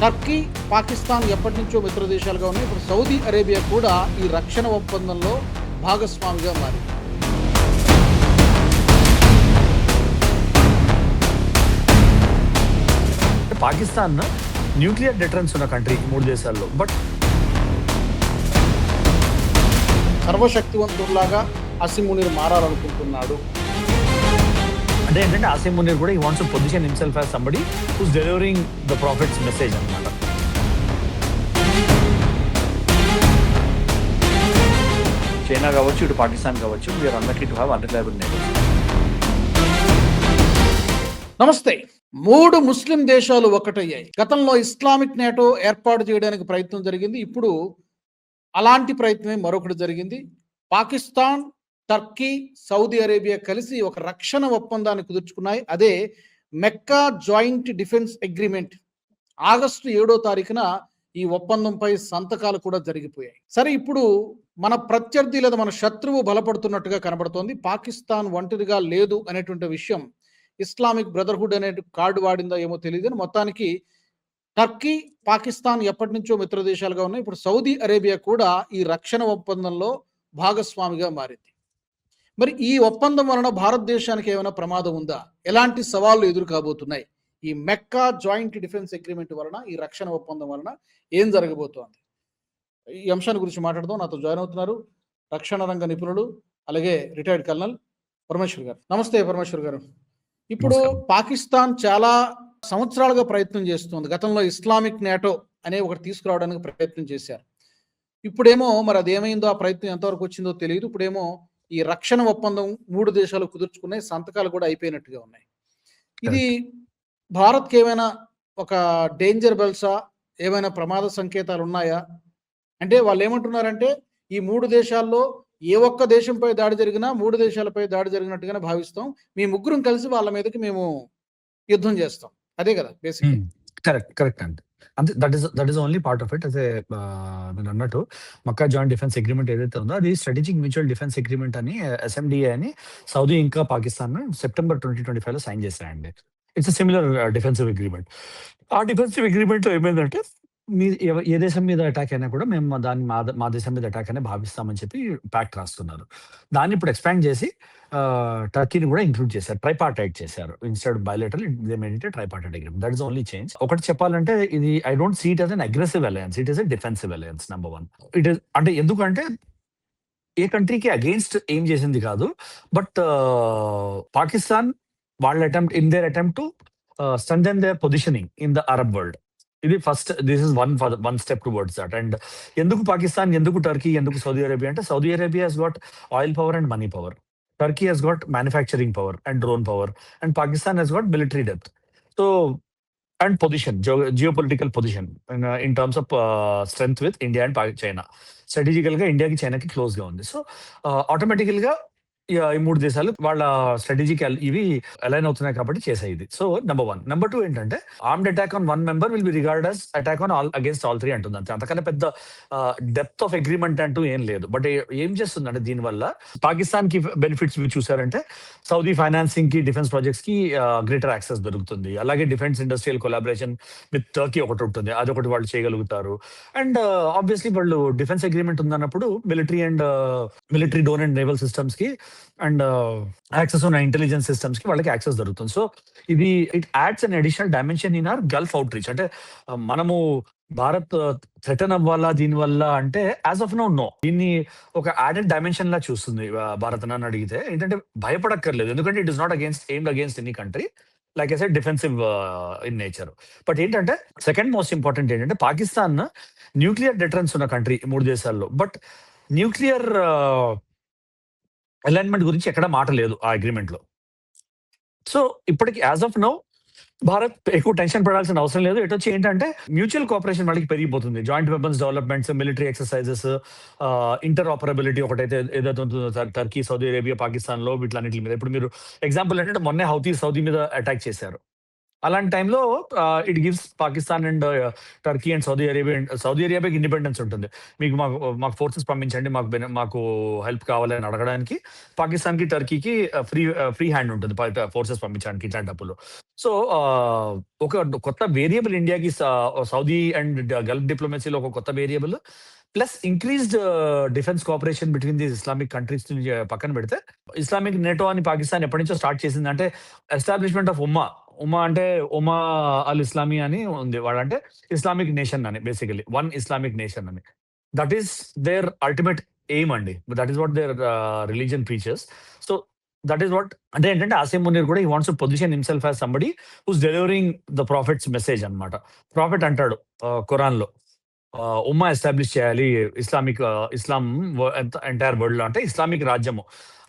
Turkey, Pakistan ఎప్పటినుంచో మిత్ర దేశాలుగా ఉన్నాయి. ఇప్పుడు సౌదీ అరేబియా కూడా ఈ రక్షణ ఒప్పందంలో భాగస్వామిగా మారింది. పాకిస్తాన్ న్యూక్లియర్ డెటరెన్స్ ఉన్న కంట్రీ 3 దేశాల్లో. బట్ సర్వశక్తివంతుల్లాగా అసిమ్ మునీర్ మారాలనుకుంటున్నాడు. అంటే ఏంటంటే ఆసిమ్ మునీర్ కూడా he wants to position himself as somebody who's delivering the prophet's message అన్నమాట. చైనా కావచ్చు, ఇటు పాకిస్తాన్ కావచ్చు, we're unlucky to have unreliable neighbours. నమస్తే. 3 ముస్లిం దేశాలు ఒకటయ్యాయి. గతంలో ఇస్లామిక్ నేటో ఏర్పాటు చేయడానికి ప్రయత్నం జరిగింది. ఇప్పుడు అలాంటి ప్రయత్నమే మరొకటి జరిగింది. పాకిస్తాన్, టర్కీ, సౌదీ అరేబియా కలిసి ఒక రక్షణ ఒప్పందాన్ని కుదుర్చుకున్నాయి. అదే మెక్కా జాయింట్ డిఫెన్స్ అగ్రిమెంట్. ఆగస్టు 7వ తారీఖున ఈ ఒప్పందంపై సంతకాలు కూడా జరిగిపోయాయి. సరే, ఇప్పుడు మన ప్రత్యర్థి లేదా మన శత్రువు బలపడుతున్నట్టుగా కనబడుతోంది. పాకిస్తాన్ ఒంటరిగా లేదు అనేటువంటి విషయం ఇస్లామిక్ బ్రదర్హుడ్ అనే కార్డు వాడిందో ఏమో తెలియదు. మొత్తానికి టర్కీ, పాకిస్తాన్ ఎప్పటి నుంచో మిత్ర దేశాలుగా ఉన్నాయి. ఇప్పుడు సౌదీ అరేబియా కూడా ఈ రక్షణ ఒప్పందంలో భాగస్వామిగా మారింది. మరి ఈ ఒప్పందం వలన భారతదేశానికి ఏమైనా ప్రమాదం ఉందా? ఎలాంటి సవాళ్లు ఎదురు కాబోతున్నాయి? ఈ మెక్కా జాయింట్ డిఫెన్స్ అగ్రిమెంట్ వలన, ఈ రక్షణ ఒప్పందం వలన ఏం జరగబోతోంది? ఈ అంశాన్ని గురించి మాట్లాడదాం. నాతో జాయిన్ అవుతున్నారు రక్షణ రంగ నిపుణులు, అలాగే రిటైర్డ్ కల్నల్ పరమేశ్వర్ గారు. నమస్తే పరమేశ్వర్ గారు. ఇప్పుడు పాకిస్తాన్ చాలా సంవత్సరాలుగా ప్రయత్నం చేస్తుంది. గతంలో ఇస్లామిక్ నేటో అనే ఒకటి తీసుకురావడానికి ప్రయత్నం చేశారు. ఇప్పుడేమో మరి అదేమైందో, ఆ ప్రయత్నం ఎంతవరకు వచ్చిందో తెలియదు. ఇప్పుడేమో ఈ రక్షణ ఒప్పందం 3 దేశాలు కుదుర్చుకున్నాయి, సంతకాలు కూడా అయిపోయినట్టుగా ఉన్నాయి. ఇది భారత్కి ఏమైనా ఒక డేంజర్ బెల్సా? ఏమైనా ప్రమాద సంకేతాలు ఉన్నాయా? అంటే వాళ్ళు ఏమంటున్నారంటే ఈ 3 దేశాల్లో ఏ ఒక్క దేశంపై దాడి జరిగినా 3 దేశాలపై దాడి జరిగినట్టుగానే భావిస్తాం. మీ ముగ్గురం కలిసి వాళ్ళ మీదకి మేము యుద్ధం చేస్తాం. అదే కదా బేసిక్. కరెక్ట్ అండి. అంతే. That is only part of it. అదే నేను అన్నట్టు మక్కా జాయింట్ డిఫెన్స్ అగ్రిమెంట్ ఏదైతే ఉందో అది స్ట్రాటజిక్ మ్యూచువల్ డిఫెన్స్ అగ్రిమెంట్ అని ఎస్ఎండిఏ అని సౌదీ ఇంకా పాకిస్తాన్ సెప్టెంబర్ 2025లో సైన్ చేశారండి. It's similar defensive agreement. ఆ డిఫెన్సివ్ అగ్రిమెంట్ లో ఏమైందంటే ఏ దేశం మీద అటాక్ అయినా కూడా మేము దాన్ని మా దేశం మీద అటాక్ అనే భావిస్తామని చెప్పి ప్యాక్ట్ రాస్తున్నారు. దాన్ని ఇప్పుడు ఎక్స్పాండ్ చేసి టర్కీని కూడా ఇంక్లూడ్ చేశారు, ట్రైపార్టైట్ చేశారు. Instead bilateral they made it tripartite agreement. That is only change. ఒకటి చెప్పాలంటే ఇది I don't see it as an aggressive alliance, it is a defensive alliance. Number 1 it is అంటే ఎందుకంటే ఏ కంట్రీకి అగేన్స్ట్ ఏం చేసింది కాదు. బట్ పాకిస్తాన్ వాళ్ళ attempt to strengthen their positioning in the Arab world. ఇది ఫస్ట్. This is one step towards that. And ఎందుకు పాకిస్తాన్, ఎందుకు టర్కీ, ఎందుకు సౌదీ అరేబియా అంటే Saudi Arabia has got oil power and money power. Turkey has got manufacturing power and drone power, and Pakistan has got military depth. So, and position, geopolitical position in terms of strength with India and China. Strategically గా ఇండియాకి చైనాకి close గా ఉంది. So ఆటోమేటికల్ గా ఈ 3 దేశాలు వాళ్ళ strategic ఇవి అలైన్ అవుతున్నాయి కాబట్టి చేసాయి ఇది. So number 1. నెంబర్ 2 ఏంటంటే armed attack on 1 member will be regard as attack on all against all 3 అంటుంది. అంతే. అంతకన్నా పెద్ద డెప్త్ ఆఫ్ అగ్రిమెంట్ అంటూ ఏం లేదు. బట్ ఏం చేస్తుందంటే దీనివల్ల పాకిస్తాన్ కి బెనిఫిట్స్ చూసారంటే సౌదీ ఫైనాన్సింగ్ కి, డిఫెన్స్ ప్రాజెక్ట్స్ కి గ్రేటర్ యాక్సెస్ దొరుకుతుంది. అలాగే defence industrial collaboration with Turkey ఒకటి ఉంటుంది, అదొకటి వాళ్ళు చేయగలుగుతారు. అండ్ ఆబ్వియస్లీ వాళ్ళు డిఫెన్స్ అగ్రిమెంట్ ఉందన్నప్పుడు military drone and naval systems కి అండ్ యాక్సెస్ ఉన్న ఇంటెలిజెన్స్ సిస్టమ్స్ కి వాళ్ళకి యాక్సెస్ దొరుకుతుంది. సో ఇది it adds an additional dimension in our Gulf outreach. అంటే మనము భారత్ థ్రెటన్ అవ్వాలా దీనివల్ల అంటే యాజ్ ఆఫ్ నో. దీన్ని ఒక యాడెడ్ డైమెన్షన్ లా చూస్తుంది భారత్ అని అడిగితే. ఏంటంటే భయపడక్కర్లేదు, ఎందుకంటే it is not aimed against any country. Like I said, defensive in nature. But ఏంటంటే సెకండ్ మోస్ట్ ఇంపార్టెంట్ ఏంటంటే పాకిస్తాన్ న్యూక్లియర్ డెటరెన్స్ ఉన్న కంట్రీ 3 దేశాల్లో. బట్ న్యూక్లియర్ అలైన్మెంట్ గురించి ఎక్కడ మాట లేదు ఆ అగ్రిమెంట్ లో. సో ఇప్పటికి యాజ్ ఆఫ్ నౌ భారత్ ఎక్కువ టెన్షన్ పడాల్సిన అవసరం లేదు. ఇటు వచ్చి ఏంటంటే మ్యూచువల్ కోఆపరేషన్ వాళ్ళకి పెరిగిపోతుంది. Joint weapons developments, military exercises, inter operability ఒకటైతే ఏదైతే ఉంటుందో టర్కీ, సౌదీ అరేబియా, పాకిస్తాన్ లో వీటిలన్నింటి మీద. ఇప్పుడు మీరు ఎగ్జాంపుల్ ఏంటంటే మొన్నే హౌతీ సౌదీ మీద అటాక్ చేశారు. అలాంటి టైంలో it gives Pakistan and Turkey and Saudi అరేబియాకి ఇండిపెండెన్స్ ఉంటుంది. మీకు మాకు ఫోర్సెస్ పంపించండి, మాకు హెల్ప్ కావాలని అడగడానికి పాకిస్తాన్‌కి, టర్కీకి ఫ్రీ హ్యాండ్ ఉంటుంది ఫోర్సెస్ పంపించడానికి ఇట్లాంటప్పుడు. సో, ఒక కొత్త వేరియబుల్ ఇండియాకి సౌదీ అండ్ గల్ఫ్ డిప్లొమసీలో ఒక కొత్త variable plus increased defence cooperation between the Islamic countries పక్కన పెడితే, ఇస్లామిక్ నేటో అని పాకిస్తాన్ ఎప్పటి నుంచో స్టార్ట్ చేసింది. అంటే ఎస్టాబ్లిష్మెంట్ ఆఫ్ ఉమ్మా అంటే ఉమా అల్ ఇస్లామీ అని ఉంది. వాడంటే ఇస్లామిక్ నేషన్ అని, బేసికలీ వన్ ఇస్లామిక్ నేషన్ అని. That is their ultimate aim అండి. That is what their religion preaches. So that is what అంటే ఏంటంటే ఆసిమ్ మునీర్ కూడా he wants to position himself as somebody who's delivering the prophet's message అన్నమాట. Prophet అంటాడు ఖురాన్‌లో ఉమ్మా establish చేయాలి, ఇస్లాం entire world లో, అంటే ఇస్లామిక్ రాజ్యము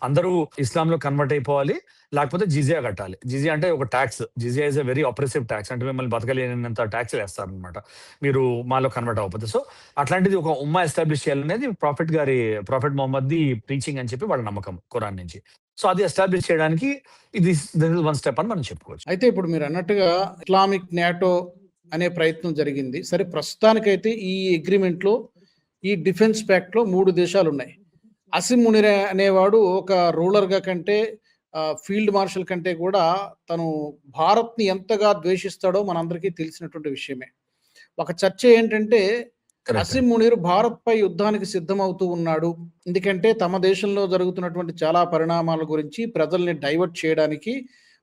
అందరూ ఇస్లాంలో కన్వర్ట్ అయిపోవాలి, లేకపోతే జిజియా కట్టాలి. జిజియా అంటే ఒక ట్యాక్స్. జిజియా is a very oppressive tax, అంటే మిమ్మల్ని బతకలేనంత ట్యాక్స్ వేస్తారనమాట మీరు మాలో కన్వర్ట్ అవ్వకపోతే. సో అట్లాంటిది ఒక ఉమ్మా ఎస్టాబ్లిష్ చేయాలనేది ప్రాఫిట్ మొహమ్మద్ ది ప్రీచింగ్ అని చెప్పి వాళ్ళ నమ్మకం ఖురాన్ నుంచి. సో అది ఎస్టాబ్లిష్ చేయడానికి దిస్ ఇస్ వన్ స్టెప్ అని మనం చెప్పుకోవచ్చు. అయితే ఇప్పుడు మీరు అన్నట్టుగా ఇస్లామిక్ నేటో అనే ప్రయత్నం జరిగింది. సరే, ప్రస్తుతానికైతే ఈ అగ్రిమెంట్లో, ఈ డిఫెన్స్ ప్యాక్ట్లో 3 దేశాలు ఉన్నాయి. అసిమ్ మునీర్ అనేవాడు ఒక రూలర్గా కంటే, ఫీల్డ్ మార్షల్ కంటే కూడా తను భారత్ని ఎంతగా ద్వేషిస్తాడో మనందరికీ తెలిసినటువంటి విషయమే. ఒక చర్చ ఏంటంటే, అసిమ్ మునీర్ భారత్ పై యుద్ధానికి సిద్ధమవుతూ ఉన్నాడు, ఎందుకంటే తమ దేశంలో జరుగుతున్నటువంటి చాలా పరిణామాల గురించి ప్రజల్ని డైవర్ట్ చేయడానికి,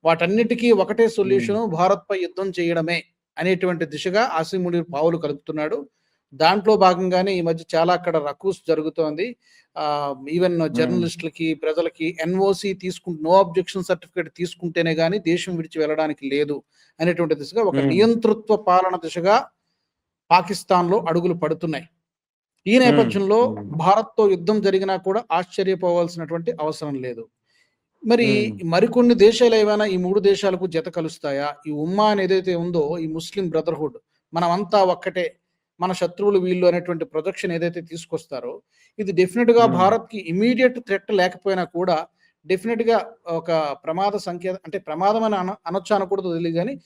వాటన్నిటికీ ఒకటే సొల్యూషను భారత్ పై యుద్ధం చేయడమే అనేటువంటి దిశగా ఆసిమ్ మునీర్ పావులు కలుపుతున్నాడు. దాంట్లో భాగంగానే ఈ మధ్య చాలా అక్కడ రకూస్ జరుగుతోంది. ఈవెన్ జర్నలిస్టులకి, ప్రజలకి ఎన్ఓసి నో అబ్జెక్షన్ సర్టిఫికేట్ తీసుకుంటేనే గానీ దేశం విడిచి వెళ్ళడానికి లేదు అనేటువంటి దిశగా ఒక నియంతృత్వ పాలన దిశగా పాకిస్తాన్‌లో అడుగులు పడుతున్నాయి. ఈ నేపథ్యంలో భారత్‌తో యుద్ధం జరిగినా కూడా ఆశ్చర్యపోవాల్సినటువంటి అవసరం లేదు. మరి మరికొన్ని దేశాలు ఏవైనా ఈ 3 దేశాలకు జత కలుస్తాయా? ఈ ఉమ్మా అని ఏదైతే ఉందో, ఈ ముస్లిం బ్రదర్‌హుడ్, మనమంతా ఒక్కటే, మన శత్రువులు వీళ్ళు అనేటువంటి ప్రొజెక్షన్ ఏదైతే తీసుకొస్తారో, ఇది డెఫినెట్‌గా భారత్‌కి ఇమ్మీడియేట్ థ్రెట్ లేకపోయినా కూడా డెఫినెట్‌గా ఒక ప్రమాద సంకేతం, అంటే ప్రమాదం అని అనొచ్చా అనకూడదో తెలీదు గానీ,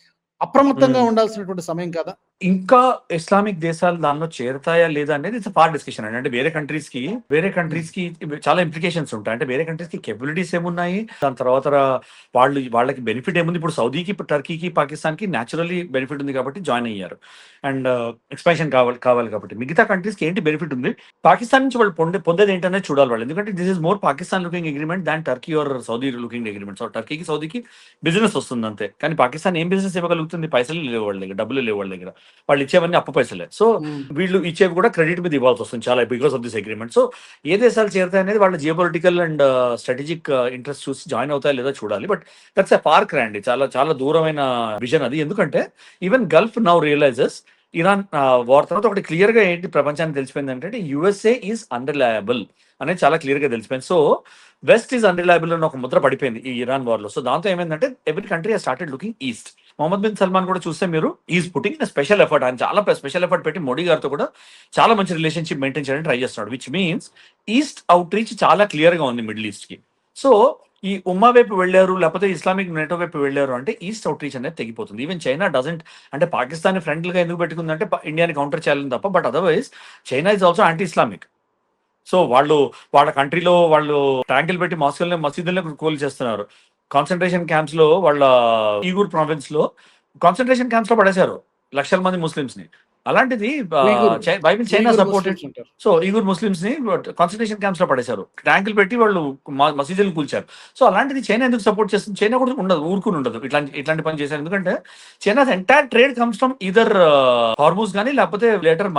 అప్రమత్తంగా ఉండాల్సినటువంటి సమయం కాదా? ఇంకా ఇస్లామిక్ దేశాలు దానిలో చేరతాయా లేదా అనేది ఇట్స్ పార్ట్ డిస్కషన్ అండి. అంటే వేరే కంట్రీస్ కి చాలా ఇంప్లికేషన్స్ ఉంటాయి. అంటే వేరే కంట్రీస్ కి కెపబిలిటీస్ ఏమున్నాయి, దాని తర్వాత వాళ్ళకి బెనిఫిట్ ఏముంది. ఇప్పుడు సౌదీకి, టర్కీకి, పాకిస్తాన్ కి న్యాచురల్లీ బెనిఫిట్ ఉంది కాబట్టి జాయిన్ అయ్యారు, అండ్ ఎక్స్పాన్షన్ కావాలి కాబట్టి. మిగతా కంట్రీస్ కి ఏంటి బెనిఫిట్ ఉంది, పాకిస్తాన్ నుంచి వాళ్ళు పొందేది ఏంటనేది చూడాలి వాళ్ళు. ఎందుకంటే this is more Pakistan looking agreement than Turkey or Saudi looking agreement. So టర్కీకి, సౌదీకి బిజినెస్ వస్తుంది అంతే, కానీ పాకిస్తాన్ ఏం బిజినెస్ ఇవ్వగలుగుతుంది? పైసలు లేవు వాళ్ళ దగ్గర, డబ్బులు లేవు వాళ్ళ దగ్గర, వాళ్ళు ఇచ్చేవన్నీ అప్పు పైసలే. సో వీళ్ళు ఇచ్చేవి కూడా క్రెడిట్ మీద ఇవ్వాల్సి వస్తుంది చాలా, because of this agreement. So ఏ దేశాలు చేరుతాయి అనేది వాళ్ళ జియోపొలిటికల్ అండ్ స్ట్రాటజిక్ ఇంట్రెస్ట్ చూసి జాయిన్ అవుతాయా లేదా చూడాలి. But that's a far cry అండి, చాలా చాలా దూరమైన విజన్ అది. ఎందుకంటే even Gulf now realises Iran war తర్వాత ఒకటి క్లియర్ గా ఏంటి ప్రపంచానికి తెలిసిపోయింది అంటే, యుఎస్ఏ ఈజ్ అన్రిలయబుల్ అనేది చాలా క్లియర్ గా తెలిసిపోయింది. సో వెస్ట్ ఈజ్ అన్రిలయబుల్ అని ఒక ముద్ర పడిపోయింది ఈ ఇరాన్ వార్ లో. సో దాంతో ఏమైందంటే every country has started looking east. Mohammed bin Salman కూడా చూస్తే మీరు ఈజ్ పుట్టింగ్ స్పెషల్ ఎఫర్ట్, ఆయన చాలా స్పెషల్ ఎఫర్ట్ పెట్టి మోడీ గారితో కూడా చాలా మంచి రిలేషన్షిప్ మెయింటైన్ చేయడానికి ట్రై చేస్తున్నాడు, which means east out reach చాలా క్లియర్ గా ఉంది మిడిల్ ఈస్ట్ కి. సో ఈ ఉమ్మా వైపు వెళ్ళారు, లేకపోతే ఇస్లామిక్ నేటో వైపు వెళ్ళారు అంటే ఈస్ట్ అవుట్ రీచ్ అనేది తెగిపోతుంది. ఈవెన్ చైనా డజంట్, అంటే పాకిస్తాన్ ఫ్రెండ్లీ గా ఎందుకు పెట్టుకుందంటే ఇండియాని కౌంటర్ చేయాలని తప్ప, but otherwise China is also anti Islamic. So వాళ్ళ కంట్రీలో వాళ్ళు ట్యాంకులు పెట్టి మసీదుల్ని కూల్ చేస్తున్నారు. కాన్సన్ట్రేషన్ క్యాంప్స్ లో, వాళ్ళ ఈగూర్ ప్రావిన్స్ లో కాన్సన్ట్రేషన్ క్యాంప్స్ లో పడేశారు లక్షల మంది ముస్లిమ్స్ ని. అలాంటిది చైనా సపోర్టెడ్. సో ఈగూర్ ముస్లిమ్స్ ని కాన్సన్ట్రేషన్ క్యాంప్స్ లో పడేశారు, ట్యాంకులు పెట్టి వాళ్ళు మసీదులు కూల్చారు. సో అలాంటిది చైనా ఎందుకు సపోర్ట్ చేస్తుంది? చైనా కూడా ఊరుకుని ఉండదు ఇట్లాంటి పని చేశారు. ఎందుకంటే China entire trade comes from either Hormuz కానీ లేకపోతే లేటర్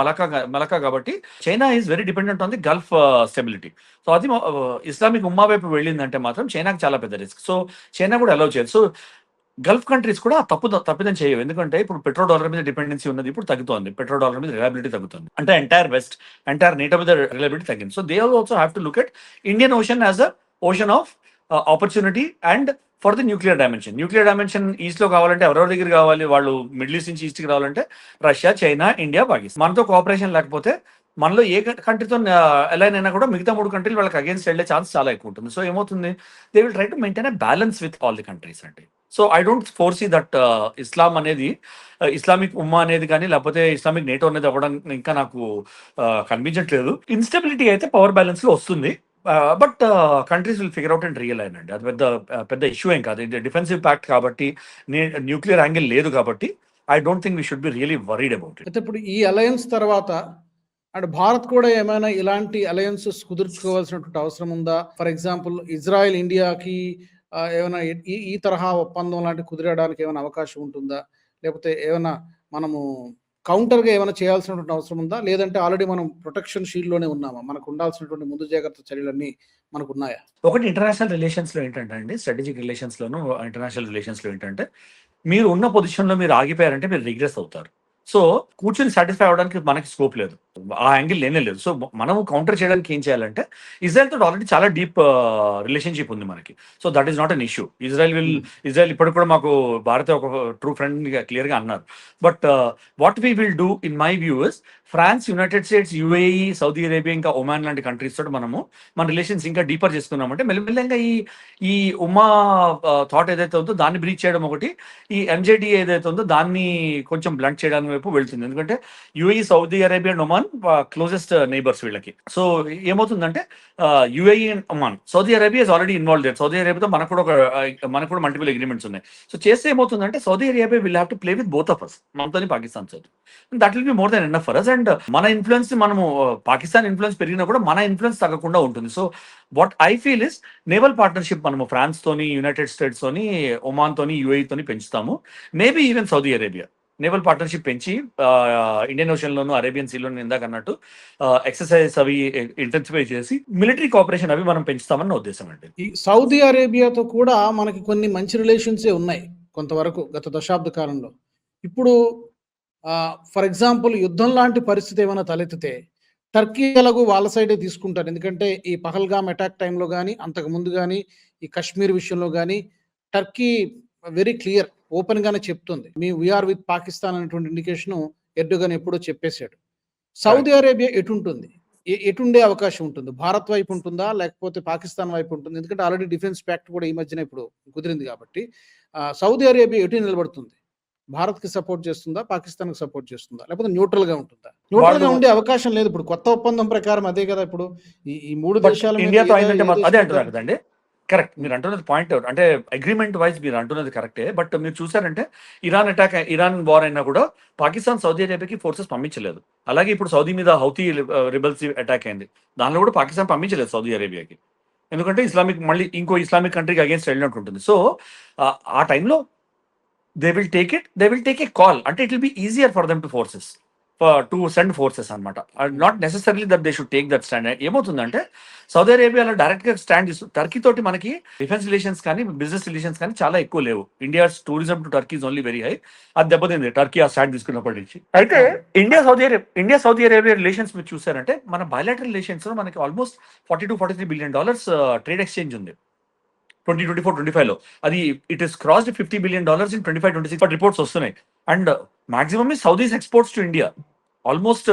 మలకా కాబట్టి China is very dependent on the Gulf stability. So అది ఇస్లామిక్ ఉమ్మా వైపు వెళ్ళిందంటే మాత్రం చైనాకి చాలా పెద్ద రిస్క్. సో చైనా కూడా అలౌ చేయదు. సో గల్ఫ్ కంట్రీస్ కూడా తప్పిదం చేయవు, ఎందుకంటే ఇప్పుడు పెట్రోల్ డాలర్ మీద డిపెండెన్సీ ఉన్నది, ఇప్పుడు తగ్గుతోంది. పెట్రోల్ డాలర్ మీద రిలయబిలిటీ తగ్గుతుంది, అంటే ఎంటైర్ నేటో మీద రిలయబిలిటీ తగ్గింది. So they also have to look at Indian ocean as a ocean of opportunity and for the nuclear dimension east లో కావాలంటే ఎవరెవరి దగ్గర కావాలి? వాళ్ళు మిడిల్ ఈస్ట్ నుంచి ఈస్ట్ కి రావాలంటే రష్యా, చైనా, ఇండియా, పాకిస్తాన్. మనతో కోఆపరేషన్ లేకపోతే, మనలో ఏ కంట్రీతో అలైన్ అయినా కూడా మిగతా 3 కంట్రీలు వాళ్ళకి అగేన్స్ట్ వెళ్ళే ఛాన్స్ చాలా ఎక్కువ ఉంటుంది. సో ఏమవుతుంది, they will try to maintain a balance with all the countries అండి. So I don't foresee that Islam అనేది ఇస్లామిక్ ఉమ్మా అనేది కానీ లేకపోతే ఇస్లామిక్ నేటో అనేది అవ్వడం ఇంకా నాకు కనిపించట్లేదు. ఇన్స్టెబిలిటీ అయితే పవర్ బ్యాలెన్స్ లో వస్తుంది, but countries will figure out and realise అండి. అది పెద్ద ఇష్యూ ఏం కాదు. ఇది డిఫెన్సివ్ ప్యాక్ట్ కాబట్టి, న్యూక్లియర్ యాంగిల్ లేదు కాబట్టి I don't think we should be really worried about it. అయితే ఇప్పుడు ఈ అలయన్స్ తర్వాత అండ్ భారత్ కూడా ఏమైనా ఇలాంటి అలయన్సెస్ కుదుర్చుకోవాల్సినటువంటి అవసరం ఉందా? ఫర్ ఎగ్జాంపుల్ ఇజ్రాయెల్ ఇండియాకి ఏమైనా ఈ తరహా ఒప్పందం లాంటి కుదిరడానికి ఏమైనా అవకాశం ఉంటుందా? లేకపోతే ఏమైనా మనము కౌంటర్గా ఏమైనా చేయాల్సినటువంటి అవసరం ఉందా? లేదంటే ఆల్రెడీ మనం ప్రొటెక్షన్ షీల్డ్లోనే ఉన్నామా? మనకు ఉండాల్సినటువంటి ముందు జాగ్రత్త చర్యలన్నీ మనకు ఉన్నాయా? ఒకటి ఇంటర్నేషనల్ రిలేషన్స్ లో ఏంటంటే అండి, స్ట్రాటజిక్ రిలేషన్స్ లోను ఇంటర్నేషనల్ రిలేషన్స్ లో ఏంటంటే మీరు ఉన్న పొజిషన్ లో మీరు ఆగిపోయారంటే మీరు రిగ్రెస్ అవుతారు. సో కూర్చొని సాటిస్ఫై అవడానికి మనకి స్కోప్ లేదు, ఆ యాంగిల్ లేనే లేదు. సో మనం కౌంటర్ చేయడానికి ఏం చేయాలంటే, ఇజ్రాయెల్ తోటి ఆల్రెడీ చాలా డీప్ రిలేషన్షిప్ ఉంది మనకి. So that is not an issue. Israel ఇప్పటికి కూడా మాకు భారత ఒక ట్రూ ఫ్రెండ్ క్లియర్ గా అన్నారు. But what we will do in my view is, France, United States, UAE, Saudi Arabia, ఇంకా ఒమాన్ లాంటి కంట్రీస్ తోటి మనము మన రిలేషన్స్ ఇంకా డీపర్ చేసుకున్నామంటే మెల్లమెల్లగా ఈ ఉమ్మా థాట్ ఏదైతే ఉందో దాన్ని బ్రీచ్ చేయడం ఒకటి, ఈ ఎంజేడి ఏదైతే ఉందో దాన్ని కొంచెం బ్లంట్ చేయడానికి వైపు వెళ్తుంది. ఎందుకంటే UAE, Saudi Arabia and Oman closest neighbours వీళ్ళకి. సో ఏమవుతుందంటే UAE and Oman, Saudi Arabia is already involve there. Saudi అరేబియాతో మనకు కూడా మల్టిపుల్ అగ్రిమెంట్స్ ఉన్నాయి. సో చేస్తే ఏమవుతుందంటే Saudi Arabia will have to play with both of us, మనతోని పాకిస్తాన్ తోటి. That will be more than enough for us. And మన influence మనము పాకిస్తాన్ ఇన్ఫ్లుయెన్స్ పెరిగినా కూడా మన ఇన్ఫ్లుయెన్స్ తగ్గకుండా ఉంటుంది. So what I feel is, naval partnership మనము ఫ్రాన్స్ తోని, యునైటెడ్ స్టేట్స్ తోని, ఒమాన్ తోని, యుఏఈ తోని పెంచుతాము. Maybe even Saudi Arabia naval partnership పెంచి ఇండియన్ ఓషన్ లోను, అరేబియన్ సీలోను ఇందాక అన్నట్టు ఎక్సర్సైజ్ అవి ఇంటెన్సిఫై చేసి మిలిటరీ కోఆపరేషన్ అవి మనం పెంచుతామన్న ఉద్దేశం అండి. ఈ సౌదీ అరేబియాతో కూడా మనకి కొన్ని మంచి రిలేషన్సే ఉన్నాయి కొంతవరకు గత దశాబ్ద కాలంలో. ఇప్పుడు ఫర్ ఎగ్జాంపుల్ యుద్ధం లాంటి పరిస్థితి ఏమైనా తలెత్తితే టర్కీ ఎలాగో వాళ్ళ సైడే తీసుకుంటారు. ఎందుకంటే ఈ పహల్గామ్ అటాక్ టైంలో కానీ, అంతకు ముందు కానీ, ఈ కశ్మీర్ విషయంలో కానీ టర్కీ వెరీ క్లియర్, ఓపెన్ గానే చెప్తుంది, మీ వీఆర్ విత్ పాకిస్తాన్ అనేటువంటి ఇండికేషన్ ఎర్డోగన్ ఎప్పుడో చెప్పేశాడు. సౌదీ అరేబియా ఎటుంటుంది, ఎటుండే అవకాశం ఉంటుంది? భారత్ వైపు ఉంటుందా లేకపోతే పాకిస్తాన్ వైపు ఉంటుంది? ఎందుకంటే ఆల్రెడీ డిఫెన్స్ ప్యాక్ట్ కూడా ఈ మధ్యన ఇప్పుడు కుదిరింది కాబట్టి సౌదీ అరేబియా ఎటు నిలబడుతుంది? భారత్ కి సపోర్ట్ చేస్తుందా, పాకిస్తాన్ కి సపోర్ట్ చేస్తుందా, లేకపోతే న్యూట్రల్ గా ఉంటుందా? న్యూట్రల్ గా ఉండే అవకాశం లేదు. ఇప్పుడు కొత్త ఒప్పందం ప్రకారం అదే కదా. ఇప్పుడు ఈ మూడు దేశాలు ఇండియాతో అయిందంటే అదే అంటున్నారు కదండి. కరెక్ట్, మీరు అంటున్నది పాయింట్ అవుట్. అంటే అగ్రిమెంట్ వైజ్ మీరు అంటున్నది కరెక్టే. బట్ మీరు చూసారంటే ఇరాన్ వార్ అయినా కూడా పాకిస్తాన్ సౌదీ అరేబియాకి ఫోర్సెస్ పంపించలేదు. అలాగే ఇప్పుడు సౌదీ మీద హౌతీ రిబల్స్ అటాక్ అయింది, దానిలో కూడా పాకిస్తాన్ పంపించలేదు సౌదీ అరేబియాకి. ఎందుకంటే మళ్ళీ ఇంకో ఇస్లామిక్ కంట్రీకి అగేన్స్ట్ వెళ్ళినట్టు ఉంటుంది. సో ఆ టైంలో they will take a call. Ante it will be easier for them to send forces అనమాట. Not necessarily that they should take that stand. ఏమవుతుందంటే సౌదీ అరేబియాలో డైరెక్ట్ గా స్టాండ్ టర్కీ తోటి మనకి డిఫెన్స్ రిలేషన్స్ కానీ, బిజినెస్ రిలేషన్స్ కానీ చాలా ఎక్కువ లేవు. India's tourism to Turkey is only very high. అది దెబ్బతింది టర్కీ ఆ స్టాండ్ తీసుకున్నప్పటి నుంచి. అయితే ఇండియా సౌదీ అరేబియా రిలేషన్స్ మీరు చూసారంటే మన బయలాటరల్ రిలేషన్స్ లో మనకి ఆల్మోస్ట్ $42-43 బిలియన్ ట్రేడ్ ఎక్స్చేంజ్ ఉంది 2024-25 లో. అది it is crossed $50 billion in 25-26 reports వస్తున్నాయి. And maximum Saudis exports to India almost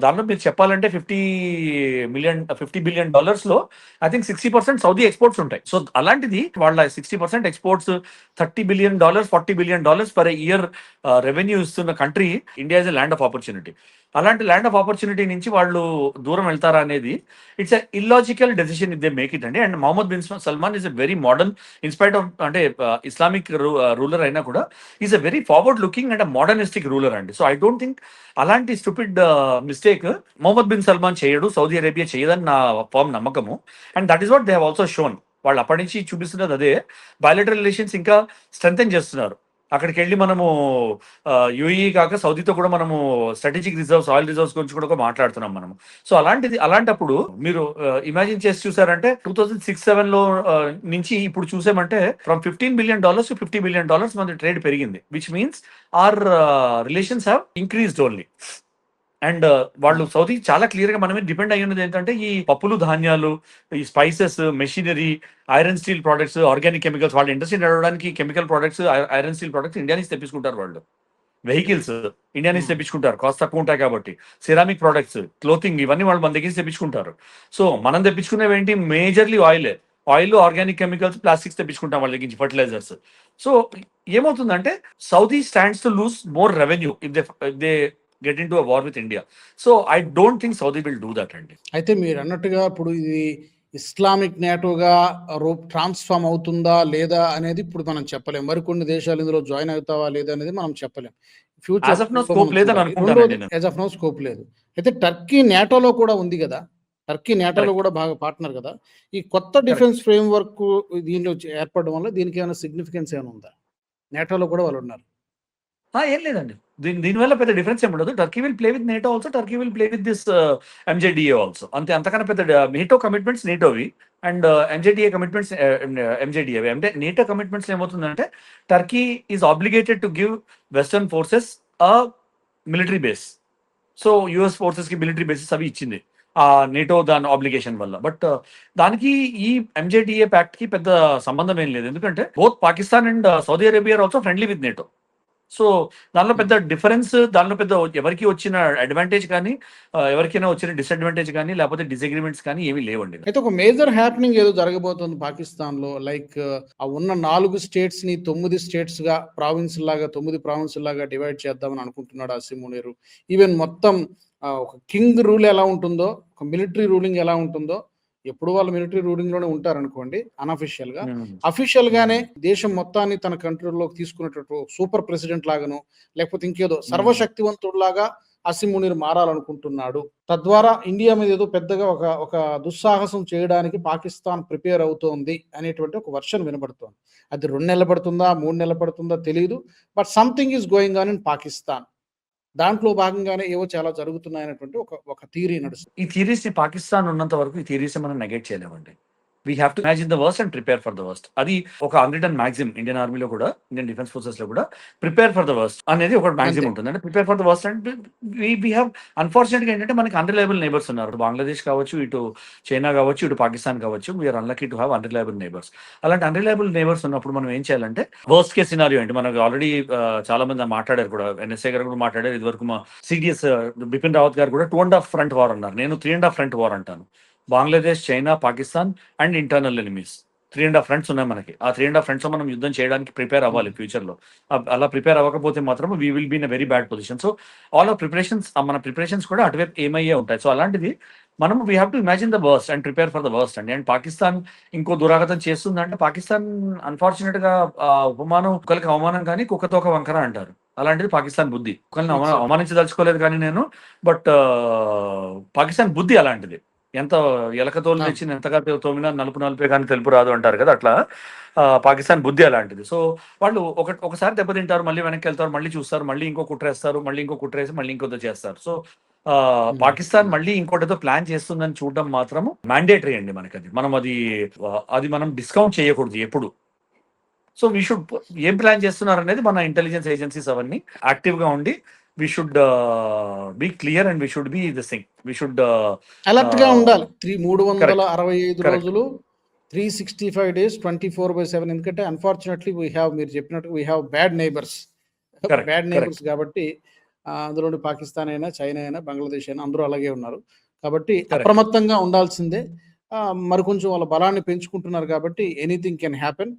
దానిలో మీరు చెప్పాలంటే $50 బిలియన్ లో ఐ థింక్ 60% సౌదీ ఎక్స్పోర్ట్స్ ఉంటాయి. సో అలాంటిది వాళ్ళ 60% exports, $30 billion $40 billion per year revenue ఇస్తున్న country India is a land of opportunity. అలాంటి ల్యాండ్ ఆఫ్ ఆపర్చునిటీ నుంచి వాళ్ళు దూరం వెళ్తారా అనేది it's a illogical decision it they make it అండి. And Mohammed bin Salman is a very modern, in spite of అంటే Islamic ruler అయినా కూడా is a very forward looking and modernistic ruler అండి. సో ఐ డోంట్ థింక్ అలాంటి stupid mistake Mohammed bin Salman చేయడు, Saudi Arabia చేయదని నా firm నమ్మకము. And that is what they have also shown. వాళ్ళు అప్పటి నుంచి చూపిస్తున్నది అదే. బయలాటరల్ రిలేషన్స్ ఇంకా స్ట్రెంథెన్ చేస్తున్నారు. అక్కడికి వెళ్ళి మనము యూఏఈ కాక సౌదీతో కూడా మనము స్ట్రాటజిక్ రిజర్వ్స్, ఆయిల్ రిజర్వ్స్ గురించి కూడా మాట్లాడుతున్నాం మనము. సో అలాంటప్పుడు మీరు ఇమాజిన్ చేసి చూసారంటే 2006-07 లో నుంచి ఇప్పుడు చూసామంటే ఫ్రమ్ $15 బిలియన్ to $50 బిలియన్ మన ట్రేడ్ పెరిగింది. Which means our relations have increased only. And వాళ్ళు సౌదీ చాలా క్లియర్ గా మనమే డిపెండ్ అయ్యి ఉన్నది ఏంటంటే ఈ పప్పులు, ధాన్యాలు, ఈ spices, machinery, iron steel products, organic chemicals. వాళ్ళ ఇండస్ట్రీ నడవడానికి chemical products, iron steel products India నుంచి తెప్పించుకుంటారు. వాళ్ళు వెహికల్స్ ఇండియా నుంచి తెప్పించుకుంటారు, కాస్ట్ తక్కువ ఉంటాయి కాబట్టి. సిరామిక్ ప్రొడక్ట్స్, క్లోతింగ్, ఇవన్నీ వాళ్ళు మన దగ్గర నుంచి తెప్పించుకుంటారు. సో మనం తెప్పించుకునేవి ఏంటి? Majorly oil, organic chemicals, plastics తెప్పించుకుంటాం వాళ్ళ దగ్గర నుంచి, ఫర్టిలైజర్స్. సో ఏమవుతుందంటే Saudi stands to lose more revenue if they get into a war with India. So I don't think Saudi will do that అండి. అయితే మీరు అన్నట్టుగా ఇప్పుడు ఇది ఇస్లామిక్ నేటోగా ట్రాన్స్ఫార్మ్ అవుతుందా లేదా అనేది ఇప్పుడు మనం చెప్పలేం. మరికొన్ని దేశాలు ఇందులో జాయిన్ అవుతావా లేదా అనేది మనం చెప్పలేం. As of now, scope లేదని అనుకుంటానండి నేను. యాజ్ ఆఫ్ నో స్కోప్ లేదు. అయితే టర్కీ నేటోలో కూడా ఉంది కదా, టర్కీ నేటోలో కూడా బాగా పార్ట్నర్ కదా. ఈ కొత్త డిఫెన్స్ ఫ్రేమ్ వర్క్ దీనిలో ఏర్పడడం వల్ల దీనికి ఏమైనా సిగ్నిఫికెన్స్ ఏమైనా ఉందా? నేటోలో కూడా వాళ్ళు ఉన్నారు. ఏం లేదండి, దీనివల్ల పెద్ద డిఫరెన్స్ ఏమి ఉండదు. Turkey will play with NATO also, Turkey will play with this MJDA also. అంతకన్నా పెద్ద నేటో కమిట్మెంట్స్ నేటోవి అండ్ ఎంజేడిఏ కమిట్మెంట్స్ ఎంజేడిఏవి. అంటే నేటో కమిట్మెంట్స్ ఏమవుతుందంటే Turkey is obligated to give western forces a military base. So US forces కి military bases అవి ఇచ్చింది ఆ నేటో దాని ఆబ్లిగేషన్ వల్ల. బట్ దానికి ఈ ఎంజేడిఏ ప్యాక్ట్ కి పెద్ద సంబంధం ఏం లేదు, ఎందుకంటే both Pakistan and Saudi Arabia are also friendly with NATO. So దానిలో పెద్ద డిఫరెన్స్, దానిలో పెద్ద ఎవరికి వచ్చిన అడ్వాంటేజ్ కానీ ఎవరికైనా వచ్చిన డిసడ్వాంటేజ్ కానీ లేకపోతే డిసగ్రిమెంట్స్ కానీ ఏమీ లేవండి. అయితే ఒక మేజర్ హ్యాపెనింగ్ ఏదో జరగబోతుంది పాకిస్తాన్ లో. లైక్ ఆ ఉన్న 4 స్టేట్స్ ని 9 స్టేట్స్ గా, ప్రావిన్స్ లాగా 9 ప్రావిన్స్ లాగా డివైడ్ చేద్దామని అనుకుంటున్నాడు అసీం మునీర్. ఈవెన్ మొత్తం ఒక కింగ్ రూల్ ఎలా ఉంటుందో, ఒక మిలిటరీ రూలింగ్ ఎలా ఉంటుందో, ఎప్పుడు వాళ్ళు మిలిటరీ రూలింగ్ లోనే ఉంటారు అనుకోండి అన్అఫిషియల్ గా, అఫీషియల్ గానే దేశం మొత్తాన్ని తన కంట్రోల్లోకి తీసుకునేటట్టు సూపర్ ప్రెసిడెంట్ లాగాను లేకపోతే ఇంకేదో సర్వశక్తివంతుడిలాగా అసీం మునీర్ మారాలనుకుంటున్నాడు. తద్వారా ఇండియా మీద ఏదో పెద్దగా ఒక దుస్సాహసం చేయడానికి పాకిస్తాన్ ప్రిపేర్ అవుతోంది అనేటువంటి ఒక వర్షన్ వినబడుతోంది. అది 2 నెలలు పడుతుందా 3 నెలలు పడుతుందా తెలియదు. But something is going on in Pakistan. దాంట్లో భాగంగానే ఏవో చాలా జరుగుతున్నాయనేటువంటి ఒక థియరీ నడుస్తుంది. ఈ థియరీస్ ని పాకిస్తాన్ ఉన్నంత వరకు ఈ థియరీస్ మనం నెగెక్ట్ చేయలేమండి. We have to imagine the worst and prepare for the worst. అది ఒక అన్రిటన్ మ్యాక్సిమ్ ఇండియన్ ఆర్మీలో కూడా, ఇండియన్ డిఫెన్స్ ఫోర్సెస్ లో కూడా ప్రిపేర్ ఫర్ ద వర్స్ట్ అనేది ఒక మ్యాక్సిమ్ ఉంటుంది. అంటే prepare for the worst and we have unfortunate గా ఏంటంటే మనకి అన్రిలయబుల్ నేబర్స్ ఉన్నారు. బంగ్లాదేశ్ కావచ్చు, ఇటు చైనా కావచ్చు, ఇటు పాకిస్తాన్ కావచ్చు. We're unlucky to have unreliable neighbours. అలాంటి అన్రిలయబుల్ నేబర్స్ ఉన్నప్పుడు మనం ఏం చేయాలంటే వర్స్ట్ కేస్ సినారియో అంటే మనకు ఆల్రెడీ చాలా మంది మాట్లాడారు కూడా, ఎన్ఎస్ఏ గారు కూడా మాట్లాడారు. ఇదివరకు మా సిడిఎస్ బిపిన్ రావత్ గారు కూడా 2.5 ఫ్రంట్ వార్ అన్నారు. నేను 3.5 ఫ్రంట్ వార్ అంటాను. Bangladesh, China, Pakistan and internal enemies 3.5 fronts ఉన్నాయి మనకి. ఆ 3.5 ఫ్రంట్స్ మనం యుద్ధం చేయడానికి ప్రిపేర్ అవ్వాలి ఫ్యూచర్ లో. అలా ప్రిపేర్ అవ్వకపోతే మాత్రం we will be in a very bad position. So all of preparations, మన ప్రిపరేషన్స్ కూడా అటువైపు ఏమయ్యే ఉంటాయి. సో అలాంటిది మనం we have to imagine the worst and prepare for the worst అండి. అండ్ పాకిస్తాన్ ఇంకో దురాగతం చేస్తుందంటే, పాకిస్తాన్ అన్ఫార్చునేట్ గా ఉపమానం కుక్కలకి అవమానం కానీ కుక్కతో ఒక వంకర అంటారు. అలాంటిది పాకిస్తాన్ బుద్ధి. కుక్కల్ని అవమానించదలుచుకోలేదు కానీ నేను, బట్ పాకిస్తాన్ బుద్ధి అలాంటిది. ఎంత ఎలకతోలు తెచ్చిన ఎంతగా తోమినా నలుపు నలుపే కానీ తెలుపు రాదు అంటారు కదా, అట్లా పాకిస్తాన్ బుద్ధి అలాంటిది. సో వాళ్ళు ఒకసారి దెబ్బతింటారు, మళ్ళీ వెనక్కి వెళ్తారు, మళ్ళీ చూస్తారు, మళ్ళీ ఇంకో కుట్రేస్తారు, మళ్ళీ ఇంకో కుట్రేసి మళ్ళీ ఇంకోతో చేస్తారు. సో పాకిస్తాన్ మళ్ళీ ఇంకోటితో ప్లాన్ చేస్తుందని చూడడం మాత్రం మ్యాండేటరీ అండి మనకి. మనం అది మనం డిస్కౌంట్ చేయకూడదు ఎప్పుడు. సో వీ షుడ్ ఏం ప్లాన్ చేస్తున్నారు అనేది మన ఇంటెలిజెన్స్ ఏజెన్సీస్ అవన్నీ యాక్టివ్ గా ఉండి we should be clear and we should be the thing. We should alert గా ఉండాలి. 365 రోజులు 365 days 24/7. ఎందుకంటే అన్ఫార్చునేట్లీ మీరు చెప్పినట్టు వీ హ్యావ్ బ్యాడ్ నైబర్స్ కాబట్టి అందులో పాకిస్తాన్ అయినా, చైనా అయినా, బంగ్లాదేశ్ అయినా అందరూ అలాగే ఉన్నారు. కాబట్టి అప్రమత్తంగా ఉండాల్సిందే. మరి కొంచెం వాళ్ళ బలాన్ని పెంచుకుంటున్నారు కాబట్టి ఎనీథింగ్ కెన్ హ్యాపెన్.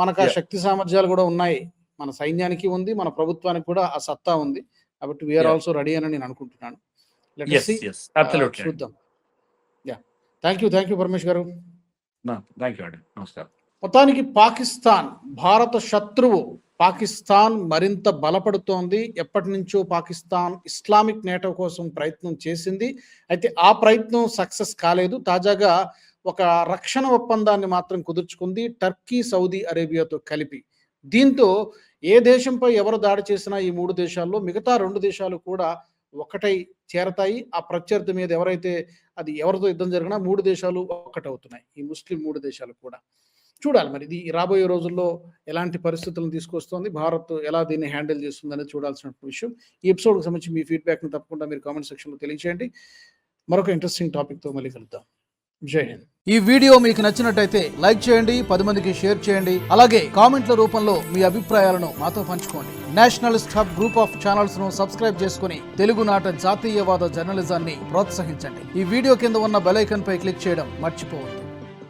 మనకు ఆ శక్తి సామర్థ్యాలు కూడా ఉన్నాయి. మన సైన్యానికి ఉంది, మన ప్రభుత్వానికి కూడా ఆ సత్తా ఉంది. కాబట్టి వీఆర్ ఆల్సో రెడీ అని నేను అనుకుంటున్నాను. చూద్దాం. థ్యాంక్ యూ పరమేష్ గారు. మొత్తానికి పాకిస్తాన్ భారత శత్రువు. పాకిస్తాన్ మరింత బలపడుతోంది. ఎప్పటి నుంచో పాకిస్తాన్ ఇస్లామిక్ నేటో కోసం ప్రయత్నం చేసింది. అయితే ఆ ప్రయత్నం సక్సెస్ కాలేదు. తాజాగా ఒక రక్షణ ఒప్పందాన్ని మాత్రం కుదుర్చుకుంది టర్కీ, సౌదీ అరేబియాతో కలిపి. దీంతో ఏ దేశంపై ఎవరు దాడి చేసినా ఈ 3 దేశాల్లో మిగతా 2 దేశాలు కూడా ఒకటై చేరతాయి. ఆ ప్రత్యర్థి మీద అది ఎవరితో యుద్ధం జరిగినా 3 దేశాలు ఒక్కటవుతున్నాయి. ఈ ముస్లిం 3 దేశాలు కూడా. చూడాలి మరి ఇది రాబోయే రోజుల్లో ఎలాంటి పరిస్థితులను తీసుకొస్తుంది, భారత్ ఎలా దీన్ని హ్యాండిల్ చేస్తుంది అనేది చూడాల్సిన విషయం. ఈ ఎపిసోడ్కి సంబంధించి మీ ఫీడ్బ్యాక్ని తప్పకుండా మీరు కామెంట్ సెక్షన్లో తెలియజేయండి. మరొక ఇంట్రెస్టింగ్ టాపిక్తో మళ్ళీ కలుద్దాం. జై హింద్. ఈ వీడియో మీకు నచ్చినట్టయితే లైక్ చేయండి, 10 మందికి షేర్ చేయండి. అలాగే కామెంట్ల రూపంలో మీ అభిప్రాయాలను మాతో పంచుకోండి. Nationalist hub group of channels ను సబ్స్క్రైబ్ చేసుకుని తెలుగునాట జాతీయవాద జర్నలిజాన్ని ప్రోత్సహించండి. ఈ వీడియో కింద ఉన్న బెల్ ఐకాన్ పై క్లిక్ చేయడం మర్చిపోవద్దు.